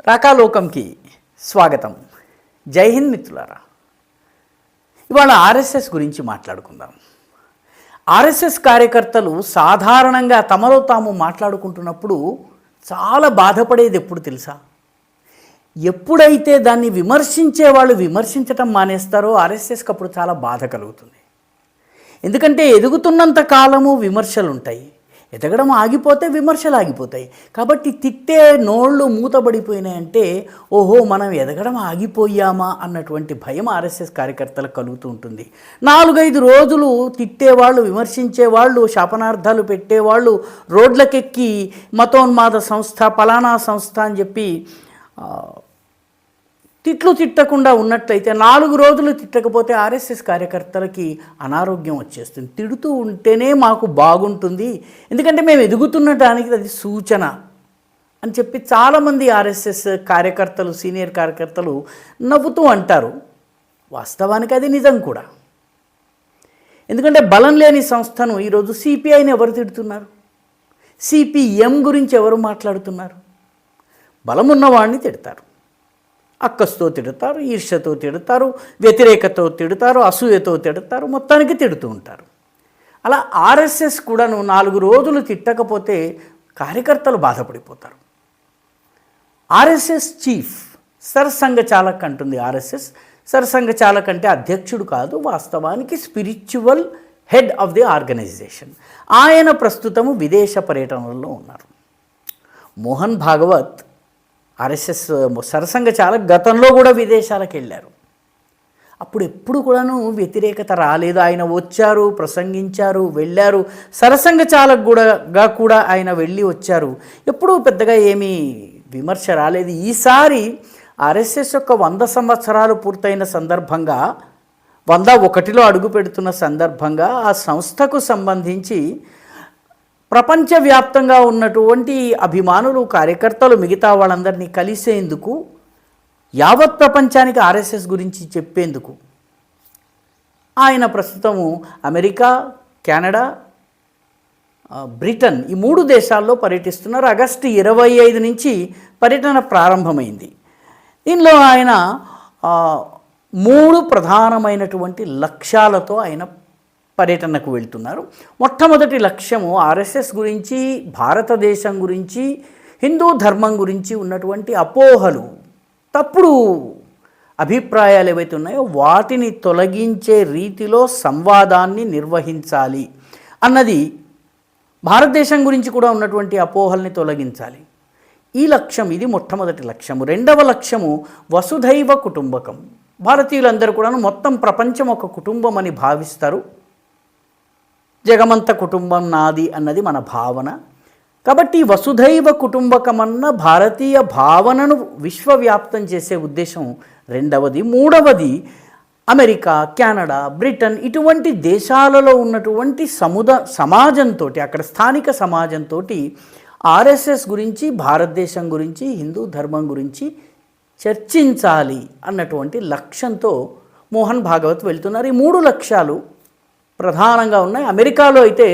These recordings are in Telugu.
రాకాలోకంకి స్వాగతం. జై హింద్ మిత్రులారా. ఇవాళ ఆర్ఎస్ఎస్ గురించి మాట్లాడుకుందాం. ఆర్ఎస్ఎస్ కార్యకర్తలు సాధారణంగా తమలో తాము మాట్లాడుకుంటున్నప్పుడు చాలా బాధపడేది ఎప్పుడు తెలుసా? ఎప్పుడైతే దాన్ని విమర్శించే వాళ్ళు విమర్శించటం మానేస్తారో ఆర్ఎస్ఎస్కి అప్పుడు చాలా బాధ కలుగుతుంది. ఎందుకంటే ఎదుగుతున్నంత కాలము విమర్శలు ఉంటాయి, ఎదగడం ఆగిపోతే విమర్శలు ఆగిపోతాయి. కాబట్టి తిట్టే నోళ్ళు మూతబడిపోయినాయంటే ఓహో మనం ఎదగడం ఆగిపోయామా అన్నటువంటి భయం ఆర్ఎస్ఎస్ కార్యకర్తలకు కలుగుతూ ఉంటుంది. 4-5 రోజులు తిట్టేవాళ్ళు, విమర్శించేవాళ్ళు, శాపనార్థాలు పెట్టేవాళ్ళు రోడ్లకెక్కి మతోన్మాద సంస్థ, పలానా సంస్థ అని చెప్పి తిట్లు తిట్టకుండా ఉన్నట్లయితే 4 రోజులు తిట్టకపోతే ఆర్ఎస్ఎస్ కార్యకర్తలకి అనారోగ్యం వచ్చేస్తుంది. తిడుతూ ఉంటేనే మాకు బాగుంటుంది, ఎందుకంటే మేము ఎదుగుతున్నటానికి అది సూచన అని చెప్పి చాలామంది ఆర్ఎస్ఎస్ కార్యకర్తలు, సీనియర్ కార్యకర్తలు నవ్వుతూ అంటారు. వాస్తవానికి అది నిజం కూడా. ఎందుకంటే బలం లేని సంస్థను ఈరోజు సిపిఐని ఎవరు తిడుతున్నారు? సిపిఎం గురించి ఎవరు మాట్లాడుతున్నారు? బలం ఉన్నవాడిని తిడతారు, అక్కస్తో తిడతారు, ఈర్ష్యతో తిడతారు, వ్యతిరేకతో తిడతారు, అసూయతో తిడతారు, మొత్తానికి తిడుతూ ఉంటారు. అలా ఆర్ఎస్ఎస్ కూడాను 4 రోజులు తిట్టకపోతే కార్యకర్తలు బాధపడిపోతారు. ఆర్ఎస్ఎస్ చీఫ్ సర్సంఘ చాలక్ అంటుంది. ఆర్ఎస్ఎస్ సర్సంఘ చాలక్ అంటే అధ్యక్షుడు కాదు, వాస్తవానికి spiritual head of the organisation. ఆయన ప్రస్తుతము విదేశ పర్యటనలో ఉన్నారు. మోహన్ భాగవత్ ఆర్ఎస్ఎస్ సరసంఘ చాలక్ గతంలో కూడా విదేశాలకు వెళ్ళారు. అప్పుడు ఎప్పుడు కూడాను వ్యతిరేకత రాలేదు. ఆయన వచ్చారు, ప్రసంగించారు, వెళ్ళారు. సరసంఘ చాలక్ కూడా ఆయన వెళ్ళి వచ్చారు. ఎప్పుడూ పెద్దగా ఏమీ విమర్శ రాలేదు. ఈసారి ఆర్ఎస్ఎస్ యొక్క 100 సంవత్సరాలు పూర్తయిన సందర్భంగా, 101లో అడుగు పెడుతున్న సందర్భంగా ఆ సంస్థకు సంబంధించి ప్రపంచవ్యాప్తంగా ఉన్నటువంటి అభిమానులు, కార్యకర్తలు, మిగతా వాళ్ళందరినీ కలిసేందుకు, యావత్ ప్రపంచానికి ఆర్ఎస్ఎస్ గురించి చెప్పేందుకు ఆయన ప్రస్తుతము అమెరికా, కెనడా, బ్రిటన్ ఈ 3 దేశాల్లో పర్యటిస్తున్నారు. ఆగస్టు 25 నుంచి పర్యటన ప్రారంభమైంది. దీనిలో ఆయన 3 ప్రధానమైనటువంటి లక్ష్యాలతో ఆయన పర్యటనకు వెళ్తున్నారు. మొట్టమొదటి లక్ష్యము ఆర్ఎస్ఎస్ గురించి, భారతదేశం గురించి, హిందూ ధర్మం గురించి ఉన్నటువంటి అపోహలు, తప్పుడు అభిప్రాయాలు ఏవైతే ఉన్నాయో వాటిని తొలగించే రీతిలో సంవాదాన్ని నిర్వహించాలి అన్నది. భారతదేశం గురించి కూడా ఉన్నటువంటి అపోహల్ని తొలగించాలి. ఈ లక్ష్యం, ఇది మొట్టమొదటి లక్ష్యము. రెండవ లక్ష్యము వసుధైవ కుటుంబకం. భారతీయులందరూ కూడా మొత్తం ప్రపంచం ఒక కుటుంబం అని భావిస్తారు. జగమంత కుటుంబం నాది అన్నది మన భావన. కాబట్టి వసుధైవ కుటుంబకమన్న భారతీయ భావనను విశ్వవ్యాప్తం చేసే ఉద్దేశం రెండవది. మూడవది అమెరికా, కెనడా, బ్రిటన్ ఇటువంటి దేశాలలో ఉన్నటువంటి సమాజంతో, అక్కడ స్థానిక సమాజంతో ఆర్ఎస్ఎస్ గురించి, భారతదేశం గురించి, హిందూ ధర్మం గురించి చర్చించాలి అన్నటువంటి లక్ష్యంతో మోహన్ భాగవత్ వెళ్తున్నారు. ఈ 3 లక్ష్యాలు ప్రధానంగా ఉన్నాయి. అమెరికాలో అయితే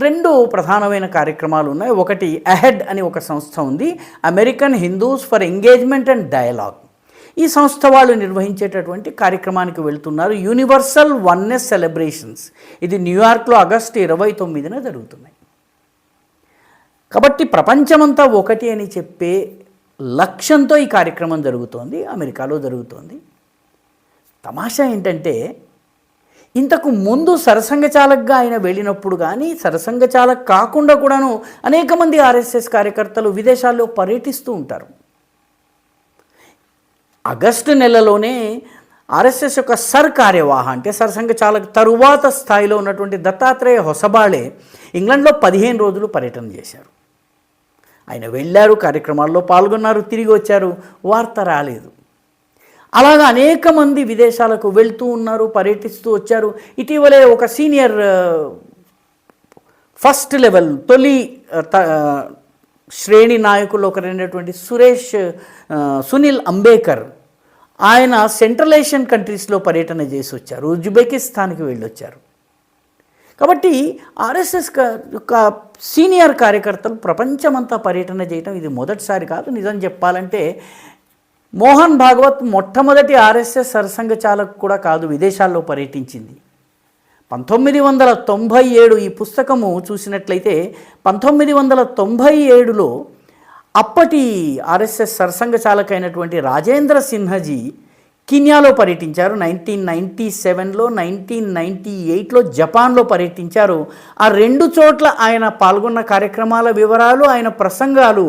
2 ప్రధానమైన కార్యక్రమాలు ఉన్నాయి. ఒకటి అహెడ్ అని ఒక సంస్థ ఉంది, American Hindus for engagement and dialogue. ఈ సంస్థ వాళ్ళు నిర్వహించేటటువంటి కార్యక్రమానికి వెళ్తున్నారు. Universal oneness celebrations. ఇది న్యూయార్క్లో ఆగస్టు 29న జరుగుతున్నాయి. కాబట్టి ప్రపంచమంతా ఒకటి అని చెప్పే లక్ష్యంతో ఈ కార్యక్రమం జరుగుతోంది, అమెరికాలో జరుగుతోంది. తమాషా ఏంటంటే, ఇంతకు ముందు సరసంఘ చాలక్గా ఆయన వెళ్ళినప్పుడు కానీ, సరసంఘ చాలక్ కాకుండా కూడాను అనేక మంది ఆర్ఎస్ఎస్ కార్యకర్తలు విదేశాల్లో పర్యటిస్తూ ఉంటారు. ఆగస్టు నెలలోనే ఆర్ఎస్ఎస్ యొక్క కార్యవాహ అంటే సరసంఘ చాలక్ తరువాత స్థాయిలో ఉన్నటువంటి దత్తాత్రేయ హొసబాళే ఇంగ్లాండ్లో 15 రోజులు పర్యటన చేశారు. ఆయన వెళ్ళారు, కార్యక్రమాల్లో పాల్గొన్నారు, తిరిగి వచ్చారు, వార్త రాలేదు. అలాగా అనేక మంది విదేశాలకు వెళ్తూ ఉన్నారు, పర్యటిస్తూ వచ్చారు. ఇటీవలే ఒక సీనియర్ ఫస్ట్ లెవెల్ తొలి శ్రేణి నాయకుల్లో ఒకరైనటువంటి సునీల్ అంబేకర్, ఆయన సెంట్రల్ ఏషియన్ కంట్రీస్లో పర్యటన చేసి వచ్చారు, ఉజ్బెకిస్తాన్కి వెళ్ళొచ్చారు. కాబట్టి ఆర్ఎస్ఎస్ యొక్క సీనియర్ కార్యకర్తలు ప్రపంచమంతా పర్యటన చేయటం ఇది మొదటిసారి కాదు. నిజం చెప్పాలంటే మోహన్ భాగవత్ మొట్టమొదటి ఆర్ఎస్ఎస్ సరసంఘ చాలక్ కూడా కాదు, విదేశాల్లో పర్యటించింది. 1997 ఈ పుస్తకము చూసినట్లయితే 1997లో అప్పటి ఆర్ఎస్ఎస్ సరసంఘ చాలక్ అయినటువంటి రాజేంద్ర సిన్హాజీ కెన్యాలో పర్యటించారు. 1997లో 1998లో జపాన్లో పర్యటించారు. ఆ రెండు చోట్ల ఆయన పాల్గొన్న కార్యక్రమాల వివరాలు, ఆయన ప్రసంగాలు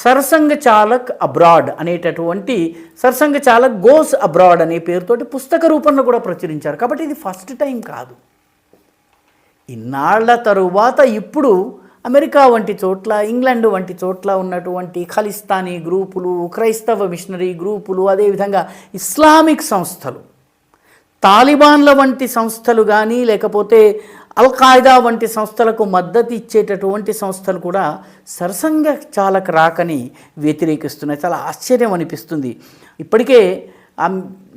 సరసంఘ చాలక్ అబ్రాడ్ అనేటటువంటి సరసంఘ చాలక్ గోస్ అబ్రాడ్ అనే పేరుతోటి పుస్తక రూపంలో కూడా ప్రచురించారు. కాబట్టి ఇది ఫస్ట్ టైం కాదు. ఇన్నాళ్ల తరువాత ఇప్పుడు అమెరికా వంటి చోట్ల, ఇంగ్లాండ్ వంటి చోట్ల ఉన్నటువంటి ఖలిస్తానీ గ్రూపులు, క్రైస్తవ మిషనరీ గ్రూపులు, అదేవిధంగా ఇస్లామిక్ సంస్థలు, తాలిబాన్ల వంటి సంస్థలు కానీ లేకపోతే అల్ఖాయిదా వంటి సంస్థలకు మద్దతు ఇచ్చేటటువంటి సంస్థలు కూడా సరసంఘ చాలక్ రాకని వ్యతిరేకిస్తున్నాయి. చాలా ఆశ్చర్యం అనిపిస్తుంది. ఇప్పటికే ఆ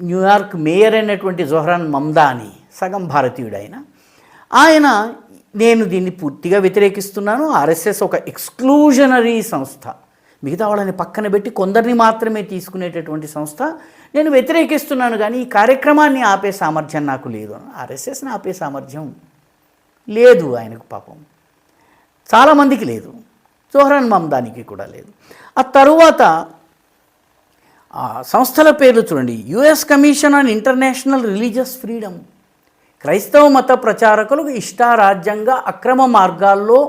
న్యూయార్క్ మేయర్ అయినటువంటి జోహ్రాన్ మమ్దాని సగం భారతీయుడు ఆయన నేను దీన్ని పూర్తిగా వ్యతిరేకిస్తున్నాను, ఆర్ఎస్ఎస్ ఒక ఎక్స్క్లూజనరీ సంస్థ, మిగతా వాళ్ళని పక్కన పెట్టి కొందరిని మాత్రమే తీసుకునేటటువంటి సంస్థ, నేను వ్యతిరేకిస్తున్నాను, కానీ ఈ కార్యక్రమాన్ని ఆపే సామర్థ్యం నాకు లేదు. ఆర్ఎస్ఎస్ని ఆపే సామర్థ్యం లేదు ఆయనకు, పాపం చాలామందికి లేదు, జోహ్రాన్ మమ్దానికి కూడా లేదు. ఆ తరువాత సంస్థల పేర్లు చూడండి. US commission on international religious freedom, క్రైస్తవ మత ప్రచారకులకు ఇష్టారాజ్యంగా అక్రమ మార్గాల్లో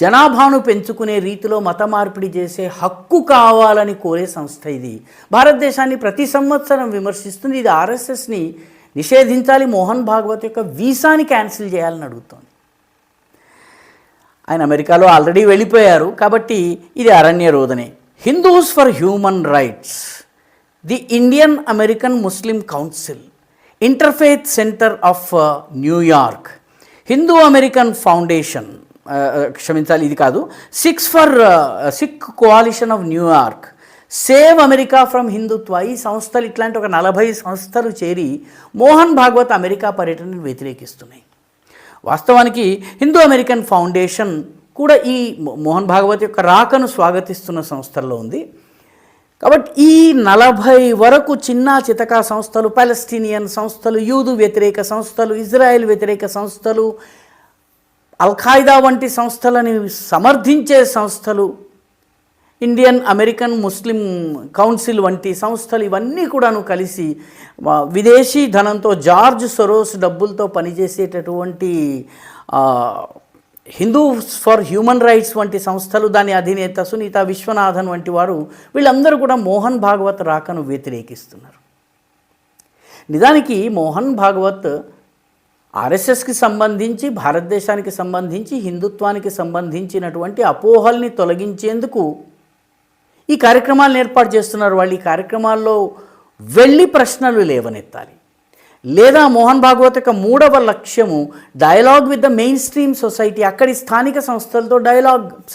జనాభాను పెంచుకునే రీతిలో మత మార్పిడి చేసే హక్కు కావాలని కోరే సంస్థ ఇది. భారతదేశాన్ని ప్రతి సంవత్సరం విమర్శిస్తుంది. ఇది ఆర్ఎస్ఎస్ని నిషేధించాలి, మోహన్ భాగవత్ యొక్క వీసాని క్యాన్సిల్ చేయాలని అడుగుతోంది. ఆయన అమెరికాలో ఆల్రెడీ వెళ్ళిపోయారు కాబట్టి ఇది అరణ్య రోదనే. Hindus for human rights, the Indian American Muslim council, interfaith centre of New York, Hindu American foundation, క్షమించాలి ఇది కాదు, Sikh coalition of New York, save America from Hindutva, ఈ సంస్థలు ఇట్లాంటి ఒక 40 సంస్థలు చేరి మోహన్ భాగవత్ అమెరికా పర్యటనను వ్యతిరేకిస్తున్నాయి. వాస్తవానికి హిందూ అమెరికన్ ఫౌండేషన్ కూడా ఈ మోహన్ భాగవత్ యొక్క రాకను స్వాగతిస్తున్న సంస్థల్లో ఉంది. కాబట్టి ఈ 40 వరకు చిన్న చితకా సంస్థలు, పాలస్తీనియన్ సంస్థలు, యూదు వ్యతిరేక సంస్థలు, ఇజ్రాయెల్ వ్యతిరేక సంస్థలు, అల్ఖాయిదా వంటి సంస్థలని సమర్థించే సంస్థలు, ఇండియన్ అమెరికన్ ముస్లిం కౌన్సిల్ వంటి సంస్థలు, ఇవన్నీ కూడాను కలిసి విదేశీ ధనంతో జార్జ్ సొరోస్ డబ్బులతో పనిచేసేటటువంటి హిందూస్ ఫర్ హ్యూమన్ రైట్స్ వంటి సంస్థలు, దాని అధినేత సునీత విశ్వనాథన్ వంటి వారు, వీళ్ళందరూ కూడా మోహన్ భాగవత్ రాకను వ్యతిరేకిస్తున్నారు. నిజానికి మోహన్ భాగవత్ ఆర్ఎస్ఎస్కి సంబంధించి, భారతదేశానికి సంబంధించి, హిందుత్వానికి సంబంధించినటువంటి అపోహల్ని తొలగించేందుకు ఈ కార్యక్రమాలను ఏర్పాటు చేస్తున్నారు. వాళ్ళు ఈ కార్యక్రమాల్లో వెళ్ళి ప్రశ్నలు లేవనెత్తాలి. లేదా మోహన్ భాగవత్ యొక్క 3వ లక్ష్యము dialogue with the mainstream society, అక్కడి స్థానిక సంస్థలతో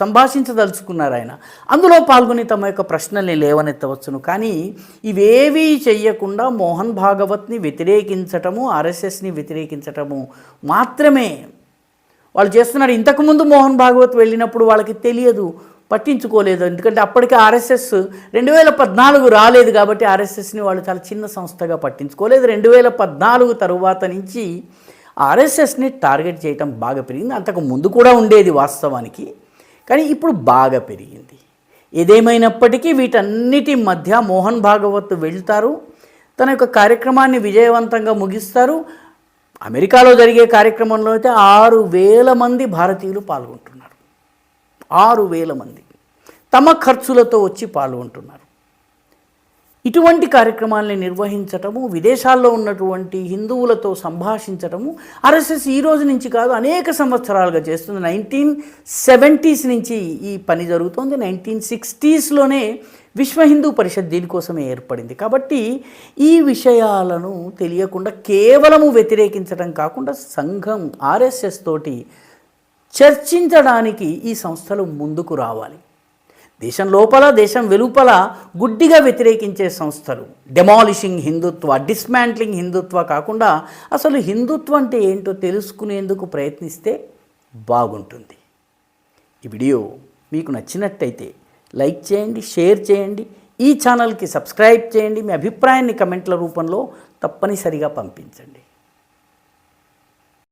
సంభాషించదలుచుకున్నారు ఆయన. అందులో పాల్గొని తమ యొక్క ప్రశ్నల్ని లేవనెత్తవచ్చును. కానీ ఇవేవీ చెయ్యకుండా మోహన్ భాగవత్ని వ్యతిరేకించటము, ఆర్ఎస్ఎస్ని వ్యతిరేకించటము మాత్రమే వాళ్ళు చేస్తున్నారు. ఇంతకుముందు మోహన్ భాగవత్ వెళ్ళినప్పుడు వాళ్ళకి తెలియదు, పట్టించుకోలేదు. ఎందుకంటే అప్పటికే ఆర్ఎస్ఎస్ 2014 రాలేదు కాబట్టి ఆర్ఎస్ఎస్ని వాళ్ళు చాలా చిన్న సంస్థగా పట్టించుకోలేదు. 2014 తరువాత నుంచి ఆర్ఎస్ఎస్ని టార్గెట్ చేయటం బాగా పెరిగింది. అంతకు ముందు కూడా ఉండేది వాస్తవానికి, కానీ ఇప్పుడు బాగా పెరిగింది. ఏదేమైనప్పటికీ వీటన్నిటి మధ్య మోహన్ భాగవత్ వెళ్తారు, తన యొక్క కార్యక్రమాన్ని విజయవంతంగా ముగిస్తారు. అమెరికాలో జరిగే కార్యక్రమంలో అయితే 6,000 మంది భారతీయులు పాల్గొంటున్నారు. 6,000 మంది తమ ఖర్చులతో వచ్చి పాల్గొంటున్నారు. ఇటువంటి కార్యక్రమాలని నిర్వహించటము, విదేశాల్లో ఉన్నటువంటి హిందువులతో సంభాషించటము ఆర్ఎస్ఎస్ ఈ రోజు నుంచి కాదు, అనేక సంవత్సరాలుగా చేస్తుంది. 1970s నుంచి ఈ పని జరుగుతోంది. 1960sలోనే విశ్వ హిందూ పరిషత్ దీనికోసమే ఏర్పడింది. కాబట్టి ఈ విషయాలను తెలియకుండా కేవలము వ్యతిరేకించడం కాకుండా సంఘం ఆర్ఎస్ఎస్ తోటి చర్చించడానికి ఈ సంస్థలు ముందుకు రావాలి. దేశం లోపల, దేశం వెలుపల గుడ్డిగా వ్యతిరేకించే సంస్థలు, డెమాలిషింగ్ హిందుత్వ, డిస్మాంట్లింగ్ హిందుత్వ కాకుండా అసలు హిందుత్వం అంటే ఏంటో తెలుసుకునేందుకు ప్రయత్నిస్తే బాగుంటుంది. ఈ వీడియో మీకు నచ్చినట్టయితే లైక్ చేయండి, షేర్ చేయండి. ఈ ఛానల్కి సబ్స్క్రైబ్ చేయండి. మీ అభిప్రాయాన్ని కమెంట్ల రూపంలో తప్పనిసరిగా పంపించండి.